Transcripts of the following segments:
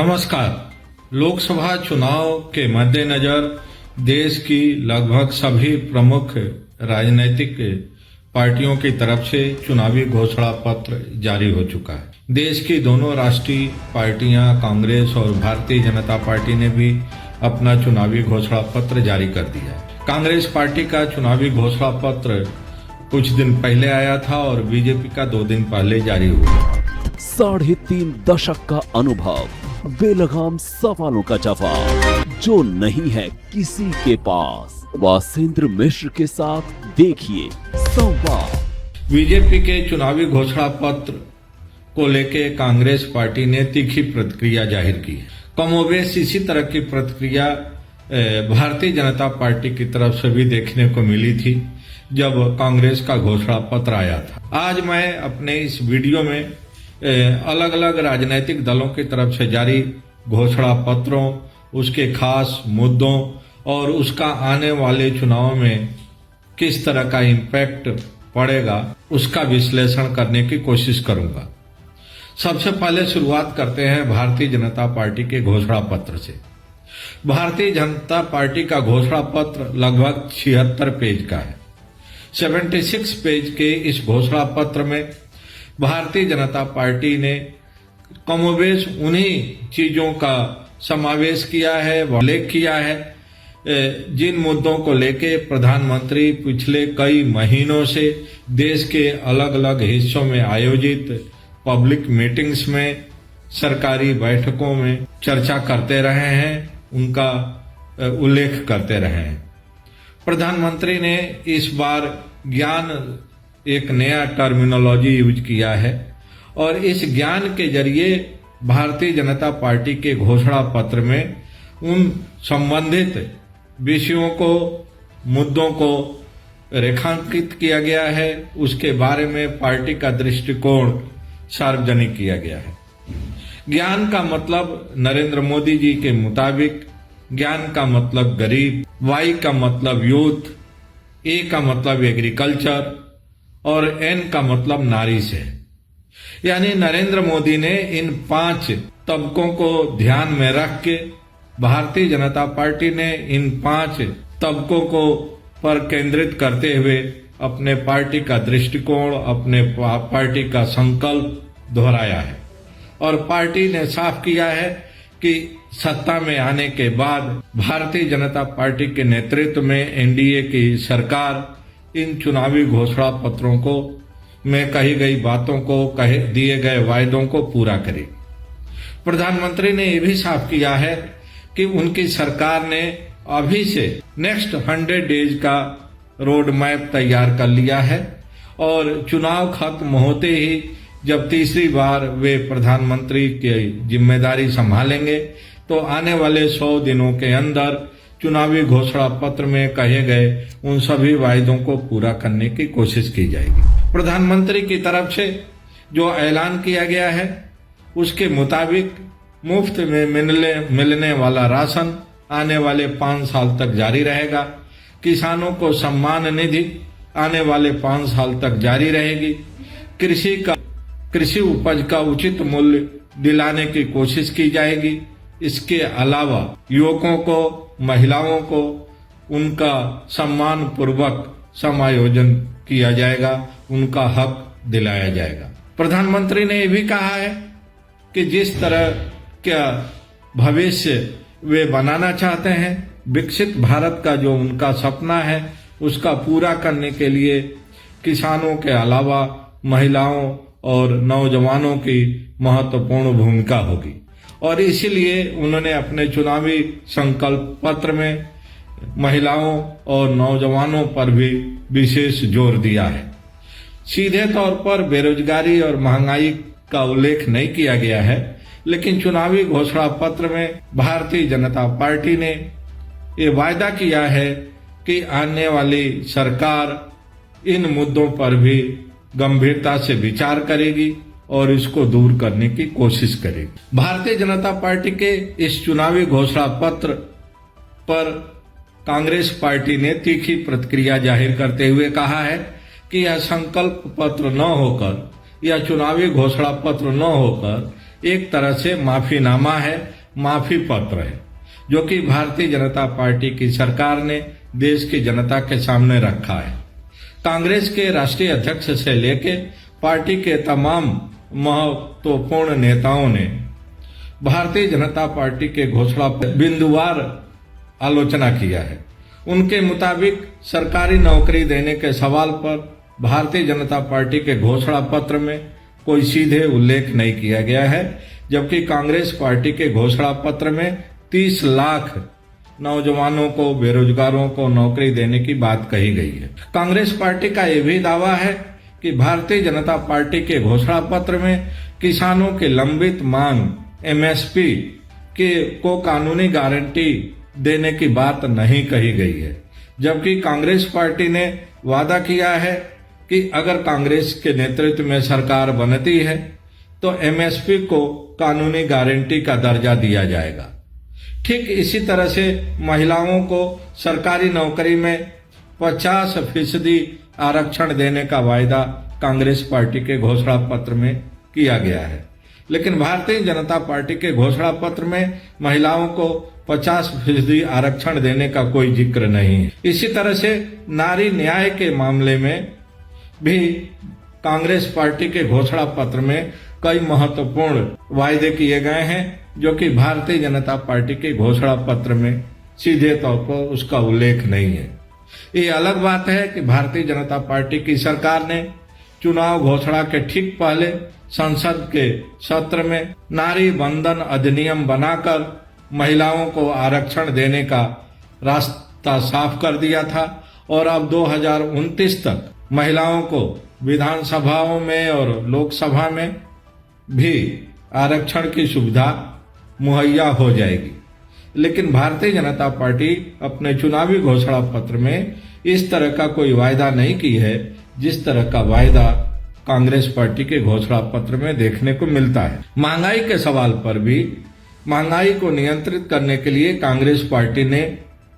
नमस्कार। लोकसभा चुनाव के मद्देनजर देश की लगभग सभी प्रमुख राजनीतिक पार्टियों की तरफ से चुनावी घोषणा पत्र जारी हो चुका है। देश की दोनों राष्ट्रीय पार्टियां कांग्रेस और भारतीय जनता पार्टी ने भी अपना चुनावी घोषणा पत्र जारी कर दिया है। कांग्रेस पार्टी का चुनावी घोषणा पत्र कुछ दिन पहले आया था और बीजेपी का 2 दिन पहले जारी हुआ। 3.5 दशक का अनुभव, बेलगाम सवालों का जवाब जो नहीं है किसी के पास। वासेंद्र मिश्र के साथ देखिए संवाद। बीजेपी के चुनावी घोषणा पत्र को लेकर कांग्रेस पार्टी ने तीखी प्रतिक्रिया जाहिर की है। कमोबेश इसी तरह की प्रतिक्रिया भारतीय जनता पार्टी की तरफ से भी देखने को मिली थी जब कांग्रेस का घोषणा पत्र आया था। आज मैं अपने इस वीडियो में अलग अलग राजनीतिक दलों की तरफ से जारी घोषणा पत्रों, उसके खास मुद्दों और उसका आने वाले चुनाव में किस तरह का इम्पैक्ट पड़ेगा उसका विश्लेषण करने की कोशिश करूंगा। सबसे पहले शुरुआत करते हैं भारतीय जनता पार्टी के घोषणा पत्र से। भारतीय जनता पार्टी का घोषणा पत्र लगभग 76 पेज का है। 76 पेज के इस घोषणा पत्र में भारतीय जनता पार्टी ने कमोबेश उन्हीं चीजों का समावेश किया है, उल्लेख किया है जिन मुद्दों को लेके प्रधानमंत्री पिछले कई महीनों से देश के अलग अलग हिस्सों में आयोजित पब्लिक मीटिंग्स में, सरकारी बैठकों में चर्चा करते रहे हैं, उनका उल्लेख करते रहे हैं। प्रधानमंत्री ने इस बार ज्ञान एक नया टर्मिनोलॉजी यूज किया है और इस ज्ञान के जरिए भारतीय जनता पार्टी के घोषणा पत्र में उन संबंधित विषयों को, मुद्दों को रेखांकित किया गया है, उसके बारे में पार्टी का दृष्टिकोण सार्वजनिक किया गया है। ज्ञान का मतलब नरेंद्र मोदी जी के मुताबिक ज्ञान का मतलब गरीब, वाई का मतलब यूथ, ए का मतलब एग्रीकल्चर और एन का मतलब नारी से। यानी नरेंद्र मोदी ने इन 5 तबकों को ध्यान में रख के भारतीय जनता पार्टी ने इन 5 तबकों को पर केंद्रित करते हुए अपने पार्टी का दृष्टिकोण, अपने पार्टी का संकल्प दोहराया है और पार्टी ने साफ किया है कि सत्ता में आने के बाद भारतीय जनता पार्टी के नेतृत्व में एनडीए की सरकार इन चुनावी घोषणा पत्रों को में कही गई बातों को, दिए गए वायदों को पूरा करेगी। प्रधानमंत्री ने यह भी साफ किया है कि उनकी सरकार ने अभी से नेक्स्ट 100 डेज का रोड मैप तैयार कर लिया है और चुनाव खत्म होते ही जब तीसरी बार वे प्रधानमंत्री की जिम्मेदारी संभालेंगे तो आने वाले 100 दिनों के अंदर चुनावी घोषणा पत्र में कहे गए उन सभी वायदों को पूरा करने की कोशिश की जाएगी। प्रधानमंत्री की तरफ से जो ऐलान किया गया है उसके मुताबिक मुफ्त में मिलने वाला राशन आने वाले 5 साल तक जारी रहेगा। किसानों को सम्मान निधि आने वाले 5 साल तक जारी रहेगी। कृषि उपज का उचित मूल्य दिलाने की कोशिश की जाएगी। इसके अलावा युवकों को, महिलाओं को उनका सम्मान पूर्वक समायोजन किया जाएगा, उनका हक दिलाया जाएगा। प्रधानमंत्री ने यह भी कहा है कि जिस तरह का भविष्य वे बनाना चाहते हैं, विकसित भारत का जो उनका सपना है उसका पूरा करने के लिए किसानों के अलावा महिलाओं और नौजवानों की महत्वपूर्ण भूमिका होगी और इसीलिए उन्होंने अपने चुनावी संकल्प पत्र में महिलाओं और नौजवानों पर भी विशेष जोर दिया है। सीधे तौर पर बेरोजगारी और महंगाई का उल्लेख नहीं किया गया है, लेकिन चुनावी घोषणा पत्र में भारतीय जनता पार्टी ने ये वायदा किया है कि आने वाली सरकार इन मुद्दों पर भी गंभीरता से विचार करेगी और इसको दूर करने की कोशिश करेगी। भारतीय जनता पार्टी के इस चुनावी घोषणा पत्र पर कांग्रेस पार्टी ने तीखी प्रतिक्रिया जाहिर करते हुए कहा है कि यह संकल्प पत्र न होकर या चुनावी घोषणा पत्र न होकर एक तरह से माफीनामा है, माफी पत्र है, जो कि भारतीय जनता पार्टी की सरकार ने देश की जनता के सामने रखा है। कांग्रेस के राष्ट्रीय अध्यक्ष से लेकर पार्टी के तमाम महत्वपूर्ण नेताओं ने भारतीय जनता पार्टी के घोषणा पर बिंदुवार आलोचना किया है। उनके मुताबिक सरकारी नौकरी देने के सवाल पर भारतीय जनता पार्टी के घोषणा पत्र में कोई सीधे उल्लेख नहीं किया गया है, जबकि कांग्रेस पार्टी के घोषणा पत्र में 30 लाख नौजवानों को, बेरोजगारों को नौकरी देने की बात कही गई है। कांग्रेस पार्टी का यह भी दावा है कि भारतीय जनता पार्टी के घोषणा पत्र में किसानों की लंबित मांग एमएसपी को कानूनी गारंटी देने की बात नहीं कही गई है, जबकि कांग्रेस पार्टी ने वादा किया है कि अगर कांग्रेस के नेतृत्व में सरकार बनती है तो एमएसपी को कानूनी गारंटी का दर्जा दिया जाएगा। ठीक इसी तरह से महिलाओं को सरकारी नौकरी में 50% आरक्षण देने का वायदा कांग्रेस पार्टी के घोषणा पत्र में किया गया है, लेकिन भारतीय जनता पार्टी के घोषणा पत्र में महिलाओं को 50% आरक्षण देने का कोई जिक्र नहीं है। इसी तरह से नारी न्याय के मामले में भी कांग्रेस पार्टी के घोषणा पत्र में कई महत्वपूर्ण वायदे किए गए हैं, जो कि भारतीय जनता पार्टी के घोषणा पत्र में सीधे तौर पर उसका उल्लेख नहीं है। ये अलग बात है कि भारतीय जनता पार्टी की सरकार ने चुनाव घोषणा के ठीक पहले संसद के सत्र में नारी बंधन अधिनियम बनाकर महिलाओं को आरक्षण देने का रास्ता साफ कर दिया था और अब 2029 तक महिलाओं को विधानसभाओं में और लोकसभा में भी आरक्षण की सुविधा मुहैया हो जाएगी। लेकिन भारतीय जनता पार्टी अपने चुनावी घोषणा पत्र में इस तरह का कोई वायदा नहीं की है, जिस तरह का वायदा कांग्रेस पार्टी के घोषणा पत्र में देखने को मिलता है। महंगाई के सवाल पर भी महंगाई को नियंत्रित करने के लिए कांग्रेस पार्टी ने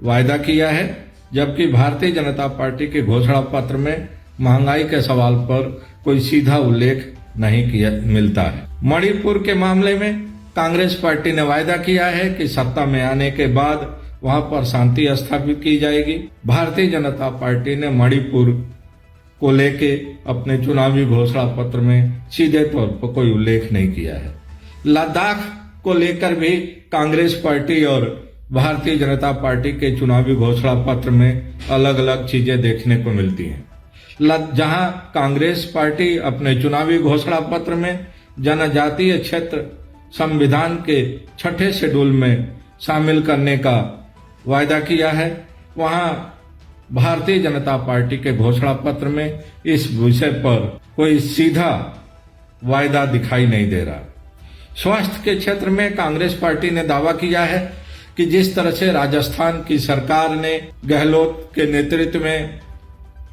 वायदा किया है, जबकि भारतीय जनता पार्टी के घोषणा पत्र में महंगाई के सवाल पर कोई सीधा उल्लेख नहीं किया मिलता है। मणिपुर के मामले में कांग्रेस पार्टी ने वायदा किया है कि सत्ता में आने के बाद वहां पर शांति स्थापित की जाएगी। भारतीय जनता पार्टी ने मणिपुर को लेके अपने चुनावी घोषणा पत्र में सीधे तौर पर कोई उल्लेख नहीं किया है। लद्दाख को लेकर भी कांग्रेस पार्टी और भारतीय जनता पार्टी के चुनावी घोषणा पत्र में अलग अलग चीजें देखने को मिलती हैं। जहां कांग्रेस पार्टी अपने चुनावी घोषणा पत्र में जनजातीय क्षेत्र संविधान के 6ठे शेड्यूल में शामिल करने का वायदा किया है, वहां भारतीय जनता पार्टी के घोषणा पत्र में इस विषय पर कोई सीधा वायदा दिखाई नहीं दे रहा। स्वास्थ्य के क्षेत्र में कांग्रेस पार्टी ने दावा किया है कि जिस तरह से राजस्थान की सरकार ने गहलोत के नेतृत्व में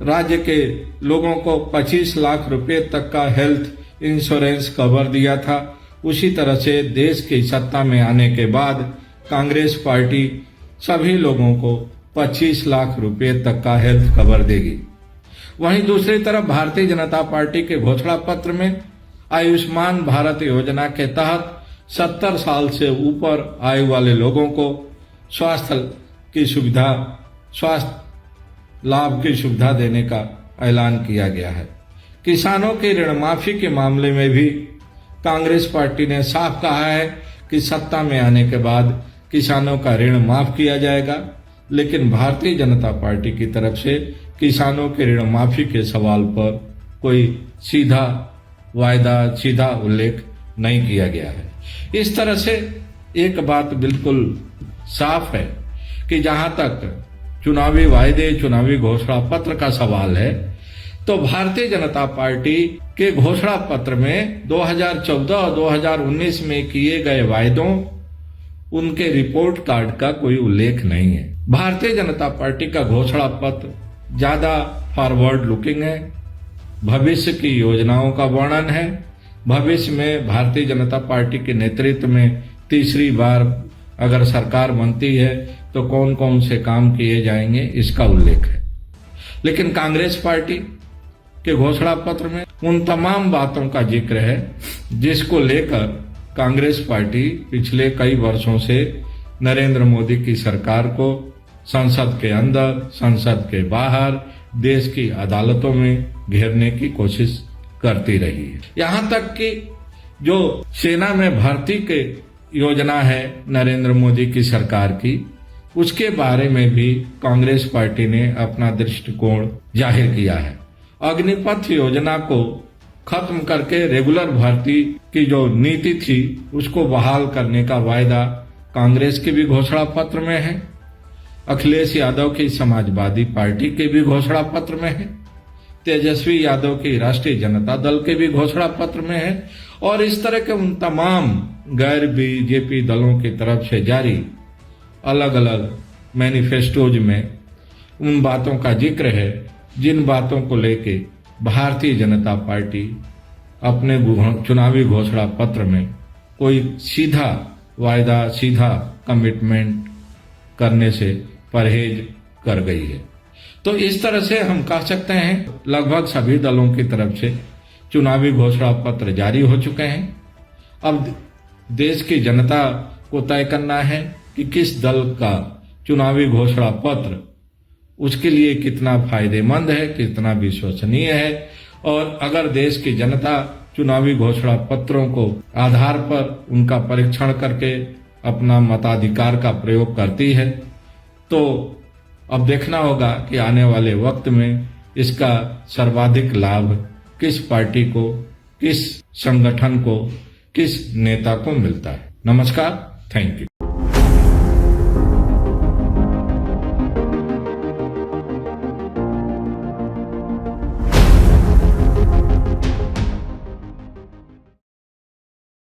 राज्य के लोगों को 25 लाख रुपए तक का हेल्थ इंश्योरेंस कवर दिया था, उसी तरह से देश की सत्ता में आने के बाद कांग्रेस पार्टी सभी लोगों को 25 लाख रुपए तक का हेल्थ कवर देगी। वहीं दूसरी तरफ भारतीय जनता पार्टी के घोषणा पत्र में आयुष्मान भारत योजना के तहत 70 साल से ऊपर आयु वाले लोगों को स्वास्थ्य लाभ की सुविधा देने का ऐलान किया गया है। किसानों की ऋण माफी के मामले में भी कांग्रेस पार्टी ने साफ कहा है कि सत्ता में आने के बाद किसानों का ऋण माफ किया जाएगा, लेकिन भारतीय जनता पार्टी की तरफ से किसानों के ऋण माफी के सवाल पर कोई सीधा वायदा, सीधा उल्लेख नहीं किया गया है। इस तरह से एक बात बिल्कुल साफ है कि जहां तक चुनावी वायदे, चुनावी घोषणा पत्र का सवाल है, तो भारतीय जनता पार्टी के घोषणा पत्र में 2014 और 2019 में किए गए वायदों, उनके रिपोर्ट कार्ड का कोई उल्लेख नहीं है। भारतीय जनता पार्टी का घोषणा पत्र ज्यादा फॉरवर्ड लुकिंग है, भविष्य की योजनाओं का वर्णन है। भविष्य में भारतीय जनता पार्टी के नेतृत्व में तीसरी बार अगर सरकार बनती है तो कौन कौन से काम किए जाएंगे, इसका उल्लेख है। लेकिन कांग्रेस पार्टी के घोषणा पत्र में उन तमाम बातों का जिक्र है जिसको लेकर कांग्रेस पार्टी पिछले कई वर्षों से नरेंद्र मोदी की सरकार को संसद के अंदर, संसद के बाहर, देश की अदालतों में घेरने की कोशिश करती रही है। यहाँ तक कि जो सेना में भर्ती के योजना है नरेंद्र मोदी की सरकार की, उसके बारे में भी कांग्रेस पार्टी ने अपना दृष्टिकोण जाहिर किया है। अग्निपथ योजना को खत्म करके रेगुलर भर्ती की जो नीति थी उसको बहाल करने का वायदा कांग्रेस के भी घोषणा पत्र में है, अखिलेश यादव की समाजवादी पार्टी के भी घोषणा पत्र में है, तेजस्वी यादव की राष्ट्रीय जनता दल के भी घोषणा पत्र में है, और इस तरह के उन तमाम गैर बीजेपी दलों की तरफ से जारी अलग अलग मैनिफेस्टोज में उन बातों का जिक्र है जिन बातों को लेके भारतीय जनता पार्टी अपने चुनावी घोषणा पत्र में कोई सीधा वायदा, सीधा कमिटमेंट करने से परहेज कर गई है। तो इस तरह से हम कह सकते हैं लगभग सभी दलों की तरफ से चुनावी घोषणा पत्र जारी हो चुके हैं। अब देश की जनता को तय करना है कि किस दल का चुनावी घोषणा पत्र उसके लिए कितना फायदेमंद है, कितना विश्वसनीय है, और अगर देश की जनता चुनावी घोषणा पत्रों को आधार पर उनका परीक्षण करके अपना मताधिकार का प्रयोग करती है तो अब देखना होगा कि आने वाले वक्त में इसका सर्वाधिक लाभ किस पार्टी को, किस संगठन को, किस नेता को मिलता है। नमस्कार, थैंक यू।